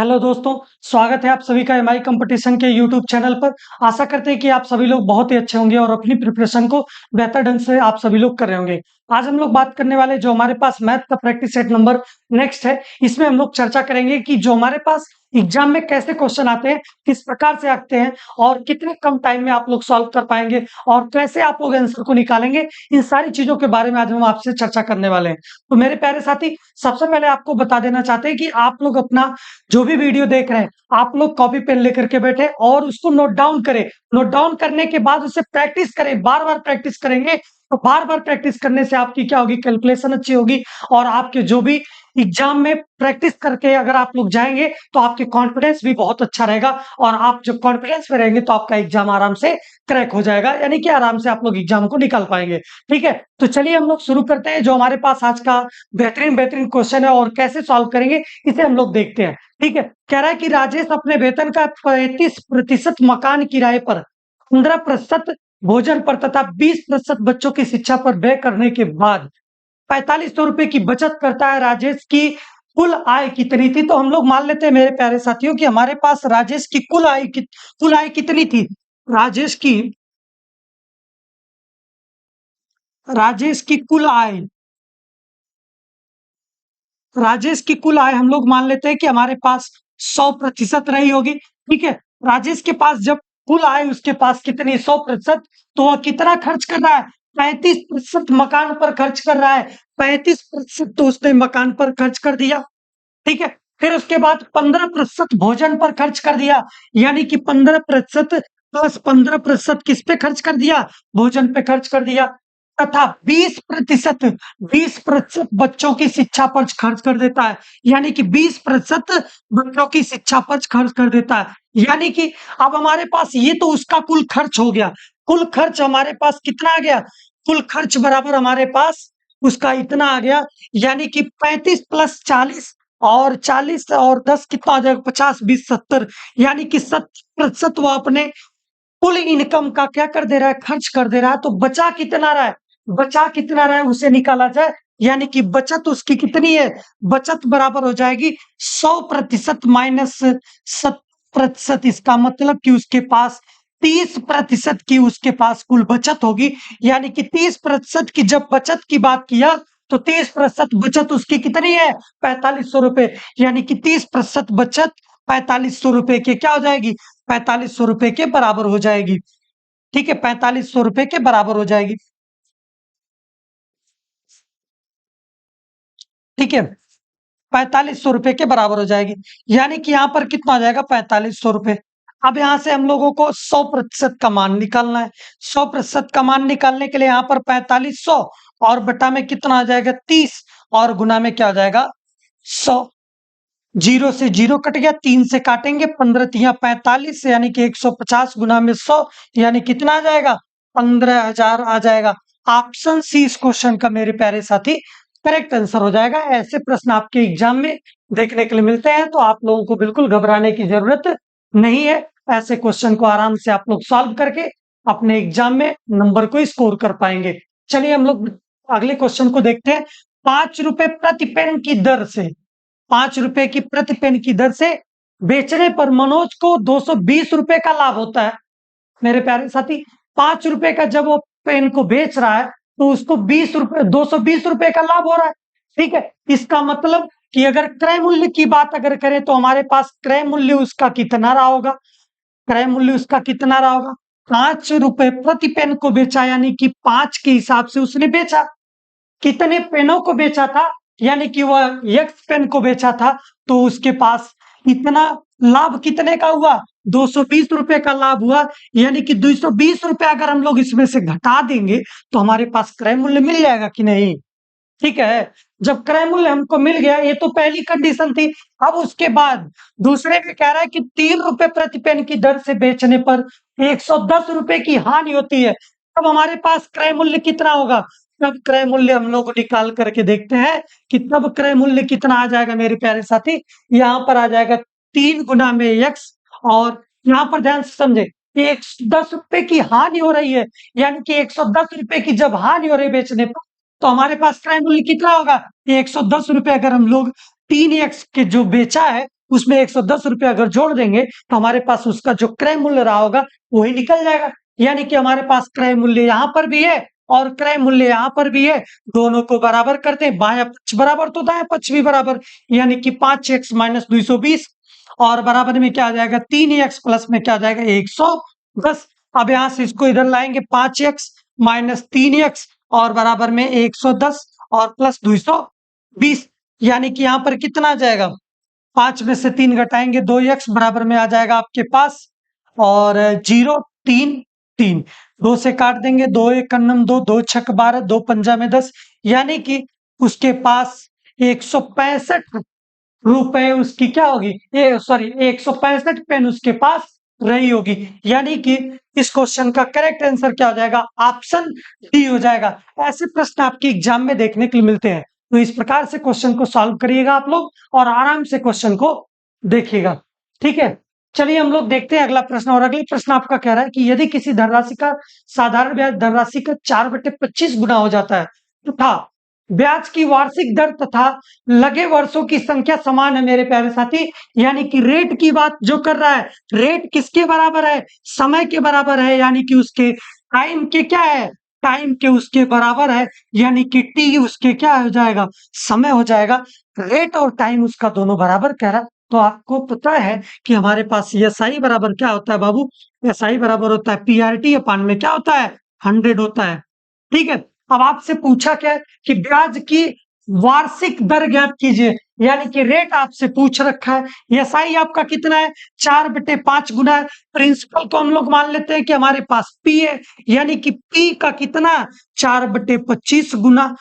Hello दोस्तों, स्वागत है आप सभी का एमआई कंपटीशन के यूट्यूब चैनल पर। आशा करते हैं कि आप सभी लोग बहुत ही अच्छे होंगे और अपनी प्रिपरेशन को बेहतर ढंग से आप सभी लोग कर रहे होंगे। आज हम लोग बात करने वाले जो हमारे पास मैथ का प्रैक्टिस सेट नंबर नेक्स्ट है, इसमें हम लोग चर्चा करेंगे कि जो हमारे पास एग्जाम में कैसे क्वेश्चन आते हैं, किस प्रकार से आते हैं और कितने कम टाइम में आप लोग सॉल्व कर पाएंगे और कैसे आप लोग आंसर को निकालेंगे। इन सारी चीजों के बारे में आज हम आपसे चर्चा करने वाले हैं। तो मेरे प्यारे साथी, सबसे पहले आपको बता देना चाहते हैं कि आप लोग अपना जो भी वीडियो देख रहे हैं, आप लोग कॉपी पेन लेकर के बैठे और उसको नोट डाउन करें। नोट डाउन करने के बाद उसे प्रैक्टिस करें, बार बार प्रैक्टिस करेंगे तो बार बार प्रैक्टिस करने से आपकी क्या होगी, कैलकुलेशन अच्छी होगी और आपके जो भी एग्जाम में प्रैक्टिस करके अगर आप लोग जाएंगे तो आपके कॉन्फिडेंस भी बहुत अच्छा रहेगा और आप जब कॉन्फिडेंस में रहेंगे तो आपका एग्जाम आराम से क्रैक हो जाएगा, यानी कि आराम से आप लोग एग्जाम को निकाल पाएंगे। ठीक है, तो चलिए हम लोग शुरू करते हैं। जो हमारे पास आज का बेहतरीन बेहतरीन क्वेश्चन है और कैसे सॉल्व करेंगे इसे हम लोग देखते हैं। ठीक है, कह रहा है कि राजेश अपने वेतन का 35% मकान किराए पर, 15% भोजन पर तथा 20% बच्चों की शिक्षा पर व्यय करने के बाद 4500 रुपए की बचत करता है। राजेश की कुल आय कितनी थी? तो हम लोग मान लेते हैं मेरे प्यारे साथियों कि हमारे पास राजेश की कुल आय कितनी थी। राजेश की राजेश की कुल आय राजेश की कुल आय हम लोग मान लेते हैं कि हमारे पास 100% रही होगी। ठीक है, राजेश के पास जब कुल आय उसके पास कितनी 100%, तो वह कितना खर्च कर रहा है? 35% मकान पर खर्च कर रहा है। 35% तो उसने मकान पर खर्च कर दिया। ठीक है, फिर उसके बाद 15% भोजन पर खर्च कर दिया, यानी कि 15% प्लस 15% किस पे खर्च कर दिया? भोजन पे खर्च कर दिया। तथा 20% बच्चों की शिक्षा पर खर्च कर देता है, यानी कि 20% बच्चों की शिक्षा पर खर्च कर देता है। यानी कि अब हमारे पास ये तो उसका कुल खर्च हो गया। कुल खर्च हमारे पास कितना आ गया? कुल खर्च बराबर हमारे पास उसका इतना आ गया, यानी कि 35 प्लस 40 और 40 और 10 कितना आ जाएगा? 50, 20, 70, यानी कि 70% वो अपने कुल इनकम का क्या कर दे रहा है? खर्च कर दे रहा है। तो बचा कितना रहा है उसे निकाला जाए, यानी कि बचत उसकी कितनी है? बचत बराबर हो जाएगी 100% माइनस 70%। इसका मतलब कि उसके पास 30% की उसके पास कुल बचत होगी, यानी कि 30% की जब बचत की बात किया तो 30% बचत उसकी कितनी है? 4500 रुपए, यानी कि 30% बचत 4500 रुपए के क्या हो जाएगी? 4500 रुपए के बराबर हो जाएगी। ठीक है, 4500 रुपए के बराबर हो जाएगी। ठीक है, 4500 रुपए के बराबर हो जाएगी, यानी कि यहाँ पर कितना आ जाएगा? 4500 रुपए। अब यहाँ से हम लोगों को 100% का मान निकालना है। 100% का मान निकालने के लिए यहाँ पर 4500 और बटा में कितना आ जाएगा? 30 और गुना में क्या आ जाएगा? 100। जीरो से जीरो कट गया, 3 से काटेंगे, 15 तिया 45, यानी कि 150 गुना में 100, यानी कितना आ जाएगा? 15,000 आ जाएगा। ऑप्शन सी इस क्वेश्चन का मेरे प्यारे साथी करेक्ट आंसर हो जाएगा। ऐसे प्रश्न आपके एग्जाम में देखने के लिए मिलते हैं, तो आप लोगों को बिल्कुल घबराने की जरूरत नहीं है। ऐसे क्वेश्चन को आराम से आप लोग सॉल्व करके अपने एग्जाम में नंबर को स्कोर कर पाएंगे। चलिए हम लोग अगले क्वेश्चन को देखते हैं। 5 रुपए प्रति पेन की दर से 5 रुपए की प्रति पेन की दर से बेचने पर मनोज को 220 रुपए का लाभ होता है। मेरे प्यारे साथी, 5 रुपए का जब वो पेन को बेच रहा है तो उसको 220 रुपए का लाभ हो रहा है। ठीक है, इसका मतलब कि अगर क्रय मूल्य की बात अगर करें तो हमारे पास क्रय मूल्य उसका कितना रहा होगा? क्रय मूल्य उसका कितना रहा होगा? 5 रुपए प्रति पेन को बेचा, यानी कि 5 के हिसाब से उसने बेचा। कितने पेनों को बेचा था? यानी कि वह एक्स पेन को बेचा था, तो उसके पास इतना लाभ कितने का हुआ? 220 रुपए का लाभ हुआ, यानी कि 220 रुपए अगर हम लोग इसमें से घटा देंगे तो हमारे पास क्रय मूल्य मिल जाएगा कि नहीं? ठीक है, जब क्रय मूल्य हमको मिल गया, ये तो पहली कंडीशन थी। अब उसके बाद दूसरे में कह रहा है कि 3 रुपए प्रति पेन की दर से बेचने पर 110 रुपए की हानि होती है। तब हमारे पास क्रय मूल्य कितना होगा? तब क्रय मूल्य हम लोग निकाल करके देखते हैं कि तब क्रय मूल्य कितना आ जाएगा मेरे प्यारे साथी। यहाँ पर आ जाएगा 3 गुना में एक्स, और यहाँ पर ध्यान से समझे, 110 रुपए की हानि हो रही है, यानी कि 110 रुपए की जब हानि हो रही है बेचने पर, तो हमारे पास क्रय मूल्य कितना होगा? 110 रुपए। अगर हम लोग 3x के जो बेचा है उसमें 110 रुपये अगर जोड़ देंगे तो हमारे पास उसका जो क्रय मूल्य रहा होगा वही निकल जाएगा। यानी कि हमारे पास क्रय मूल्य यहाँ पर भी है और क्रय मूल्य यहाँ पर भी है, दोनों को बराबर करते हैं, बायां पक्ष बराबर तो दायां पक्ष भी बराबर, यानी कि 5x माइनस 220 और बराबर में क्या आ जाएगा 3x प्लस में क्या आ जाएगा 110। अब यहां से इसको इधर लाएंगे 5x माइनस 3x और बराबर में 110 और प्लस 220, यानी कि यहाँ पर कितना आ जाएगा 5 में से 3 घटाएंगे 2x बराबर में आ जाएगा आपके पास और 0 3 3 2 से काट देंगे 2 एक कन्नम 2 2 छक 12 2 पंजा में 10, यानी कि उसके पास 165 रुपए उसकी क्या होगी, ये सॉरी 165 पेन उसके पास रही होगी। यानी कि इस क्वेश्चन का करेक्ट आंसर क्या हो जाएगा, ऑप्शन डी हो जाएगा। ऐसे प्रश्न आपके एग्जाम में देखने के लिए मिलते हैं, तो इस प्रकार से क्वेश्चन को सॉल्व करिएगा आप लोग और आराम से क्वेश्चन को देखिएगा। ठीक है, चलिए हम लोग देखते हैं अगला प्रश्न। और अगला प्रश्न आपका कह रहा है कि यदि किसी धनराशि का साधारण ब्याज धनराशि का 4/25 गुना हो जाता है तथा ब्याज की वार्षिक दर तथा लगे वर्षों की संख्या समान है मेरे प्यारे साथी, यानी कि रेट की बात जो कर रहा है, रेट किसके बराबर है, समय के बराबर है, यानी कि उसके टाइम के क्या है, टाइम के उसके बराबर है, यानी कि टी उसके क्या हो जाएगा, समय हो जाएगा। रेट और टाइम उसका दोनों बराबर कह रहा है, तो आपको पता है कि हमारे पास एसआई बराबर क्या होता है बाबू, एसआई बराबर होता है पीआरटी अपान में क्या होता है 100 होता है। ठीक है, अब आपसे पूछा क्या है कि ब्याज की वार्षिक दर ज्ञात कीजिए, यानी कि रेट आपसे पूछ रखा है। एसआई आपका कितना है 4/5 गुना है। प्रिंसिपल को हम लोग मान लेते हैं कि हमारे पास पी है, यानी कि पी का कितना 4/25 गुना।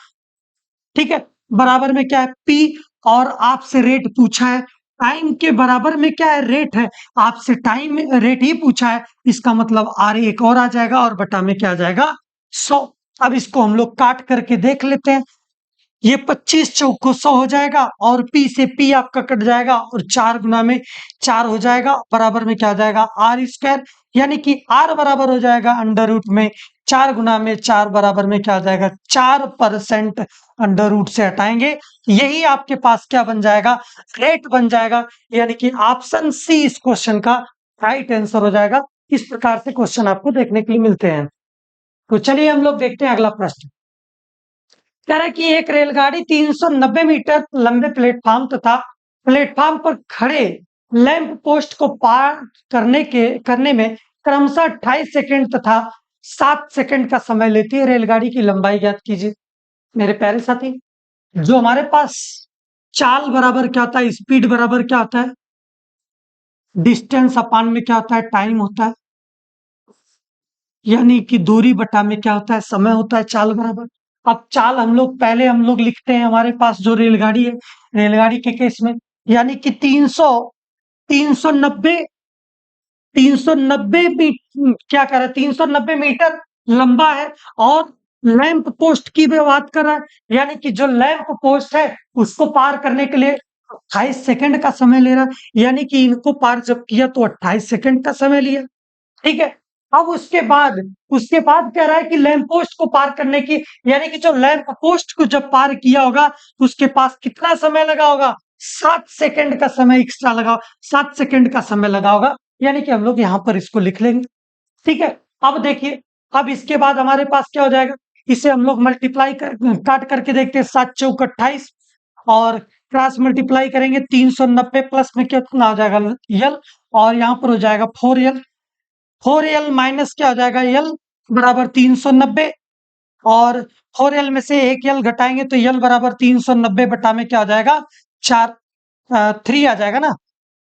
ठीक है, बराबर में क्या है पी और आपसे रेट पूछा है, टाइम के बराबर में क्या है रेट है, आपसे टाइम रेट ही पूछा है, इसका मतलब आर एक और आ जाएगा और बटा में क्या आ जाएगा 100। अब इसको हम लोग काट करके देख लेते हैं, ये 25 चौको 100 हो जाएगा और पी से पी आपका कट जाएगा और 4 गुना में 4 हो जाएगा, बराबर में क्या आ जाएगा आर स्क्वायर, यानी कि आर बराबर हो जाएगा अंडर रूट में 4 गुना में 4 बराबर में क्या आ जाएगा 4% अंडर रूट से हटाएंगे, यही आपके पास क्या बन जाएगा रेट बन जाएगा, यानी कि ऑप्शन सी इस क्वेश्चन का राइट आंसर हो जाएगा। इस प्रकार से क्वेश्चन आपको देखने के लिए मिलते हैं। तो चलिए हम लोग देखते हैं अगला प्रश्न। कह रहा है कि एक रेलगाड़ी 390 मीटर लंबे प्लेटफॉर्म तथा प्लेटफॉर्म पर खड़े लैंप पोस्ट को पार करने में क्रमशः 28 सेकंड तथा 7 सेकंड का समय लेती है। रेलगाड़ी की लंबाई ज्ञात कीजिए। मेरे प्यारे साथी, जो हमारे पास चाल बराबर क्या होता है, स्पीड बराबर क्या होता है, डिस्टेंस अपान में क्या होता है टाइम होता है, यानी कि दूरी बटा में क्या होता है समय होता है, चाल बराबर। अब चाल हम लोग लिखते हैं हमारे पास जो रेलगाड़ी है, रेलगाड़ी के केस में, यानी कि 390 क्या कह रहा है 390 मीटर लंबा है और लैंप पोस्ट की भी बात कर रहा है, यानी कि जो लैंप पोस्ट है उसको पार करने के लिए 28 सेकंड का समय ले रहा है, यानी कि इनको पार जब किया तो 28 सेकंड का समय लिया। ठीक है, अब उसके बाद कह रहा है कि लैंप पोस्ट को पार करने की, यानी कि जो लैंप पोस्ट को जब पार किया होगा तो उसके पास कितना समय लगा होगा 7 सेकंड का समय एक्स्ट्रा लगा, 7 सेकंड का समय लगा होगा, यानी कि हम लोग यहां पर इसको लिख लेंगे। ठीक है, अब देखिए, अब इसके बाद हमारे पास क्या हो जाएगा, इसे हम लोग काट करके देखते हैं 7 चौक 28 और क्रॉस मल्टीप्लाई करेंगे 390 प्लस में कितना हो जाएगा यल और यहाँ पर हो जाएगा 4l, 4l माइनस क्या हो जाएगा यल बराबर 390 और 4l में से एक यल घटाएंगे तो यल बराबर 390 बटा में क्या हो जाएगा 4 3 आ जाएगा ना।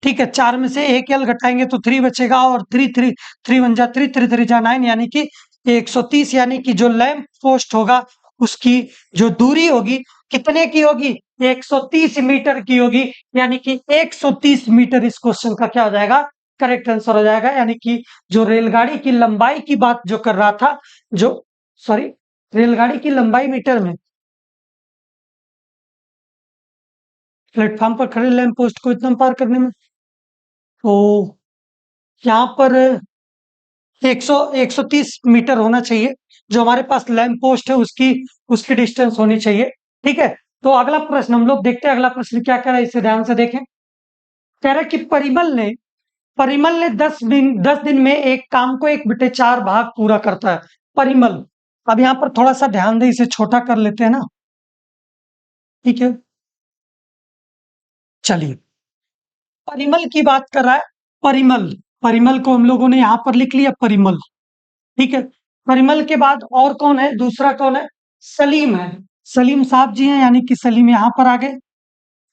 ठीक है, 4 में से एक यल घटाएंगे तो 3 बचेगा और 3 वन जा 3 जा 9, यानी कि 130, यानी कि जो लैंप पोस्ट होगा उसकी जो दूरी होगी कितने की होगी 130 मीटर की होगी, यानी कि 130 मीटर इस क्वेश्चन का क्या हो जाएगा करेक्ट आंसर हो जाएगा। यानी कि जो रेलगाड़ी की लंबाई की बात जो कर रहा था, जो सॉरी रेलगाड़ी की लंबाई मीटर में प्लेटफॉर्म पर खड़े लैंप पोस्ट को इतना पार करने में, तो यहाँ पर 130 मीटर होना चाहिए, जो हमारे पास लैंप पोस्ट है उसकी डिस्टेंस होनी चाहिए। ठीक है, तो अगला प्रश्न हम लोग देखते हैं, अगला प्रश्न क्या कह रहा है इसे ध्यान से देखें। कह रहा है कि परिमल ने 10 दिन में एक काम को 1/4 भाग पूरा करता है। परिमल, अब यहाँ पर थोड़ा सा ध्यान दे, इसे छोटा कर लेते हैं ना। ठीक है, चलिए, परिमल की बात कर रहा है। परिमल, परिमल को हम लोगों ने यहां पर लिख लिया, परिमल। ठीक है, परिमल के बाद और कौन है, दूसरा कौन है, सलीम है। सलीम साहब जी हैं, यानी कि सलीम यहां पर आ गए।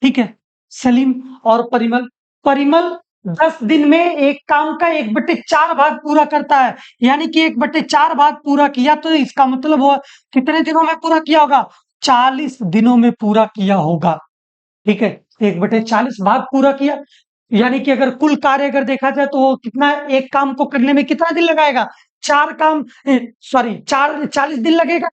ठीक है, सलीम और परिमल। परिमल 10 दिन में एक काम का 1/4 भाग पूरा करता है, यानी कि 1/4 भाग पूरा किया, तो इसका मतलब वो कितने दिनों में पूरा किया होगा, 40 दिनों में पूरा किया होगा। ठीक है, 1/40 भाग पूरा किया, यानी कि अगर कुल कार्य अगर देखा जाए तो वो कितना, एक काम को करने में कितना दिन लगाएगा, चार काम, सॉरी, 40 दिन लगेगा।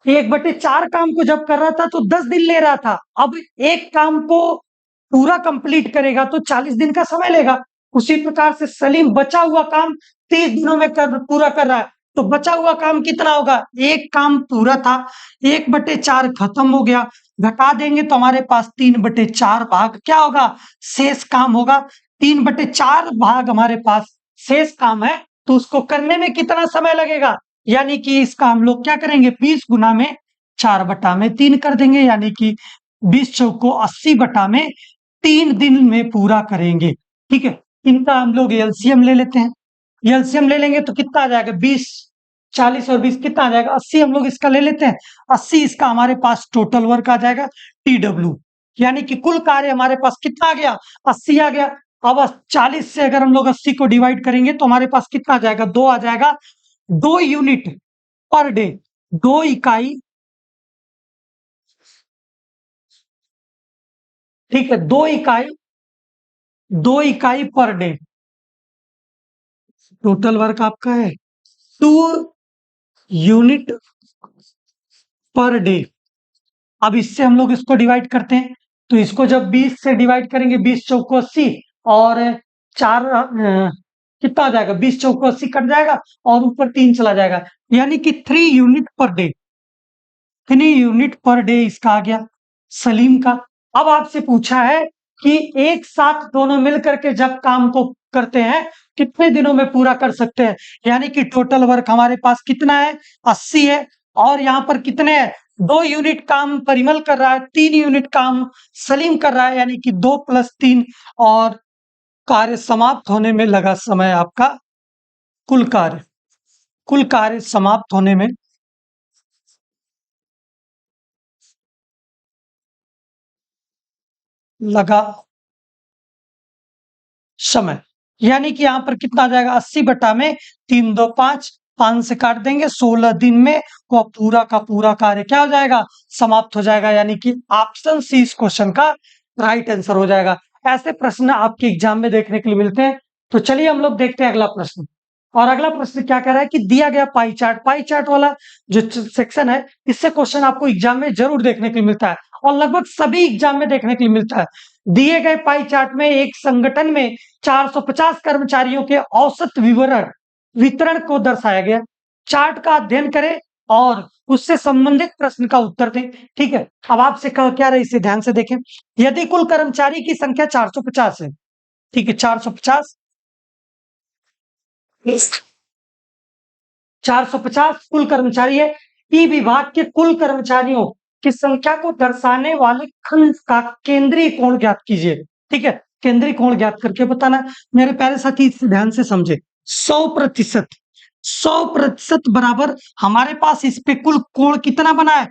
1/4 काम को जब कर रहा था तो 10 दिन ले रहा था, अब एक काम को पूरा कंप्लीट करेगा तो 40 दिन का समय लेगा। उसी प्रकार से सलीम बचा हुआ काम 30 दिनों में पूरा कर रहा है, तो बचा हुआ काम कितना होगा, एक काम पूरा था, 1/4 खत्म हो गया, घटा देंगे तो हमारे पास 3/4 भाग क्या होगा, शेष काम होगा। 3/4 भाग हमारे पास शेष काम है, तो उसको करने में कितना समय लगेगा, यानी कि इसका हम लोग क्या करेंगे, 20 गुना में 4/3 कर देंगे, यानी कि 20 चौको 80/3 दिन में पूरा करेंगे। ठीक है, इनका हम लोग एलसीएम ले लेते हैं। एलसीएम ले लेंगे तो कितना आ जाएगा, 20, 40 और 20 कितना आ जाएगा, 80 हम लोग इसका ले लेते हैं। 80 इसका हमारे पास टोटल वर्क आ जाएगा, TW, यानी कि कुल कार्य हमारे पास कितना आ गया, 80 आ गया। अब 40 से अगर हम लोग 80 को डिवाइड करेंगे तो हमारे पास कितना आ जाएगा, 2 आ जाएगा। 2 यूनिट पर डे, 2 इकाई। ठीक है, 2 इकाई पर डे, टोटल वर्क आपका है 2 यूनिट पर डे। अब इससे हम लोग इसको डिवाइड करते हैं, तो इसको जब 20 से डिवाइड करेंगे, 20 चौको 80, और चार कितना आ जाएगा, 20 चौको 80 कट जाएगा, और ऊपर 3 चला जाएगा, यानी कि 3 unit per day. 3 unit per day इसका आ गया सलीम का। अब आपसे पूछा है कि एक साथ दोनों मिल करके जब काम को करते हैं कितने दिनों में पूरा कर सकते हैं, यानी कि टोटल वर्क हमारे पास कितना है, 80 है, और यहां पर कितने हैं, 2 यूनिट काम परिमल कर रहा है, 3 यूनिट काम सलीम कर रहा है, यानी कि 2 + 3, और कार्य समाप्त होने में लगा समय आपका, कुल कार्य समाप्त होने में लगा समय, यानी कि यहां पर कितना आ जाएगा, 80/3, 5 से काट देंगे, 16 दिन में वो पूरा का पूरा कार्य क्या हो जाएगा, समाप्त हो जाएगा, यानी कि ऑप्शन सी इस क्वेश्चन का राइट आंसर हो जाएगा। ऐसे प्रश्न आपके एग्जाम में देखने के लिए मिलते हैं। तो चलिए हम लोग देखते हैं अगला प्रश्न। और अगला प्रश्न क्या कह रहा है कि दिया गया पाई चार्ट वाला जो सेक्शन है, इससे क्वेश्चन आपको एग्जाम में जरूर देखने के लिए मिलता है, और लगभग सभी एग्जाम में देखने के लिए मिलता है। दिए गए पाई चार्ट में एक संगठन में 450 कर्मचारियों के औसत विवरण वितरण को दर्शाया गया। चार्ट का अध्ययन करें और उससे संबंधित प्रश्न का उत्तर दें। ठीक है, अब आपसे कहा क्या रहा, इसे ध्यान से देखें। यदि कुल कर्मचारी की संख्या 450 है, ठीक है, 450, 450 कुल कर्मचारी है, ई विभाग के कुल कर्मचारियों की संख्या को दर्शाने वाले खंड का केंद्रीय कोण ज्ञात कीजिए। ठीक है, केंद्रीय कोण ज्ञात करके बताना। मेरे प्यारे साथी इसे ध्यान से समझे। 100%, 100% बराबर हमारे पास इस पे कुल कोण कितना बना है,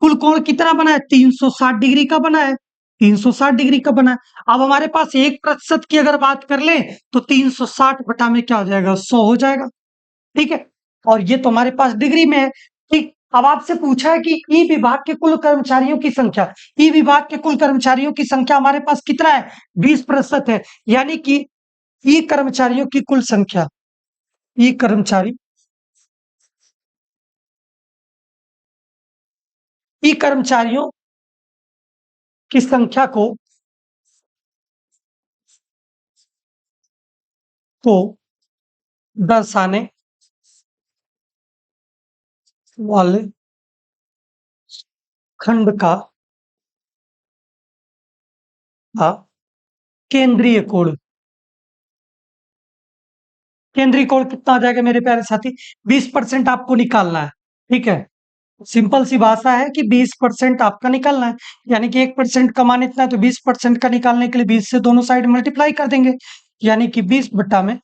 कुल कोण कितना बना है, 360 डिग्री का बना है, 360 डिग्री का बना है। अब हमारे पास 1% की अगर बात कर ले तो 360 बटा में क्या हो जाएगा, 100 हो जाएगा। ठीक है, और ये तो हमारे पास डिग्री में है। ठीक, अब आपसे पूछा है कि ई विभाग के कुल कर्मचारियों की संख्या, ई विभाग के कुल कर्मचारियों की संख्या हमारे पास कितना है, 20% है, यानी कि ई कर्मचारियों की कुल संख्या, ई कर्मचारी, ई कर्मचारियों की संख्या को दर्शाने वाले खंड का केंद्रीय कोण। केंद्रीय कोण कितना आ जाएगा मेरे प्यारे साथी? 20% आपको निकालना है। ठीक है, सिंपल सी भाषा है कि 20% आपका निकालना है, यानी कि 1% कमाना इतना है तो 20% का निकालने के लिए 20 से दोनों साइड मल्टीप्लाई कर देंगे, यानी कि 20 बट्टा में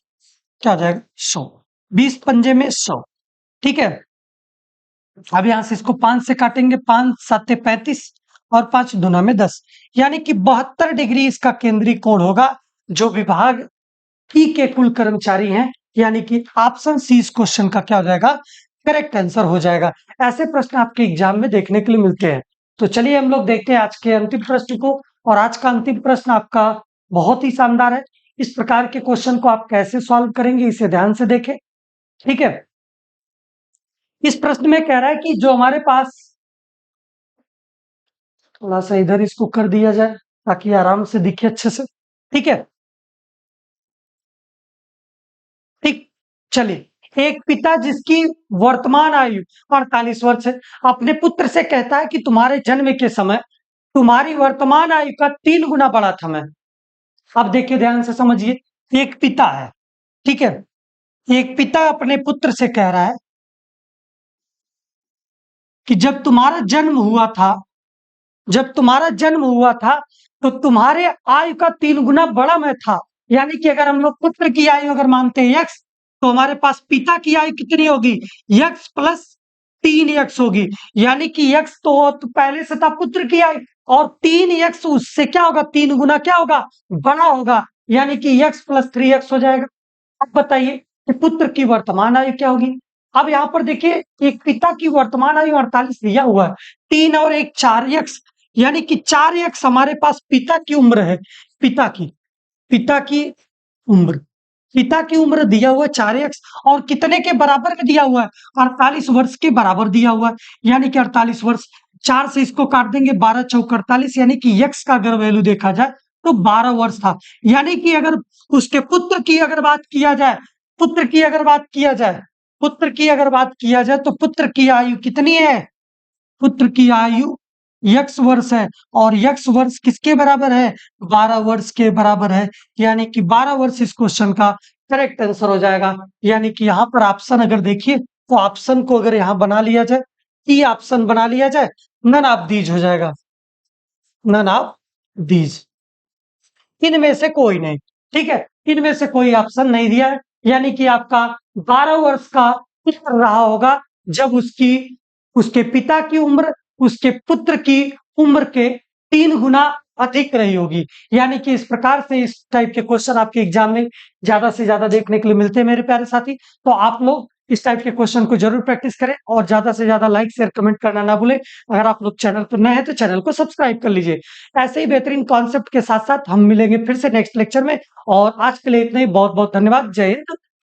क्या आ जाएगा? 100। 20 पंजे में 100। ठीक है, अब यहां से इसको 5 से काटेंगे, 5 7 35 और 5 दूना में 10, यानी कि 72 डिग्री इसका केंद्रीय कोण होगा, जो विभाग ई के कुल कर्मचारी हैं, यानी कि ऑप्शन सी इस क्वेश्चन का क्या हो जाएगा? करेक्ट आंसर हो जाएगा। ऐसे प्रश्न आपके एग्जाम में देखने के लिए मिलते हैं। तो चलिए हम लोग देखते हैं आज के अंतिम प्रश्न को, और आज का अंतिम प्रश्न आपका बहुत ही शानदार है। इस प्रकार के क्वेश्चन को आप कैसे सॉल्व करेंगे इसे ध्यान से देखें। ठीक है, इस प्रश्न में कह रहा है कि जो हमारे पास, थोड़ा सा इधर इसको कर दिया जाए ताकि आराम से दिखे अच्छे से। ठीक है, ठीक, चलिए। एक पिता जिसकी वर्तमान आयु 48 वर्ष है, अपने पुत्र से कहता है कि तुम्हारे जन्म के समय तुम्हारी वर्तमान आयु का 3 गुना बड़ा था मैं। अब देखिए ध्यान से समझिए, एक पिता है, ठीक है, एक पिता अपने पुत्र से कह रहा है कि जब तुम्हारा जन्म हुआ था तो तुम्हारे आयु का 3 गुना बड़ा मैं था। यानी कि अगर हम लोग पुत्र की आयु अगर मानते हैं x, तो हमारे पास पिता की आयु कितनी होगी? x प्लस 3x होगी, यानी कि x तो पहले से था पुत्र की आयु, और 3x उससे क्या होगा? 3 गुना क्या होगा? बड़ा होगा, यानी कि x प्लस 3x हो जाएगा। अब बताइए कि पुत्र की वर्तमान आयु क्या होगी? अब यहाँ पर देखिए, एक पिता की वर्तमान आयु 48 दिया हुआ है, 3 और 1 4x, यानी कि 4x हमारे पास पिता की उम्र है। पिता की उम्र, पिता की उम्र दिया हुआ 4x, और कितने के बराबर में दिया हुआ है? 48 वर्ष के बराबर दिया हुआ है, यानी कि 48 वर्ष। 4 से इसको काट देंगे, 12 चौक 48, यानी कि x का अगर वैल्यू देखा जाए तो 12 वर्ष था। यानी कि अगर उसके पुत्र की अगर बात किया जाए, पुत्र की अगर बात किया जाए, पुत्र की अगर बात किया जाए, तो पुत्र की आयु कितनी है? पुत्र की आयु x वर्ष है, और x वर्ष किसके बराबर है? 12 वर्ष के बराबर है, यानी कि 12 वर्ष इस क्वेश्चन का करेक्ट आंसर हो जाएगा। यानी कि यहाँ पर ऑप्शन अगर देखिए, तो ऑप्शन को अगर यहाँ बना लिया जाए, ई ऑप्शन बना लिया जाए, नन ऑफ दीज हो जाएगा, नन ऑफ दीज, इनमें से कोई नहीं। ठीक है, इनमें से कोई ऑप्शन नहीं दिया है, यानी कि आपका 12 वर्ष का पुत्र रहा होगा, जब उसके पिता की उम्र उसके पुत्र की उम्र के 3 गुना अधिक रही होगी। यानी कि इस प्रकार से इस टाइप के क्वेश्चन आपके एग्जाम में ज्यादा से ज्यादा देखने के लिए मिलते हैं मेरे प्यारे साथी। तो आप लोग इस टाइप के क्वेश्चन को जरूर प्रैक्टिस करें, और ज्यादा से ज्यादा लाइक शेयर कमेंट करना ना भूलें। अगर आप लोग चैनल पर नए हैं तो चैनल को सब्सक्राइब कर लीजिए। ऐसे ही बेहतरीन कॉन्सेप्ट के साथ साथ हम मिलेंगे फिर से नेक्स्ट लेक्चर में, और आज के लिए इतना ही। बहुत बहुत धन्यवाद। जय हिंद।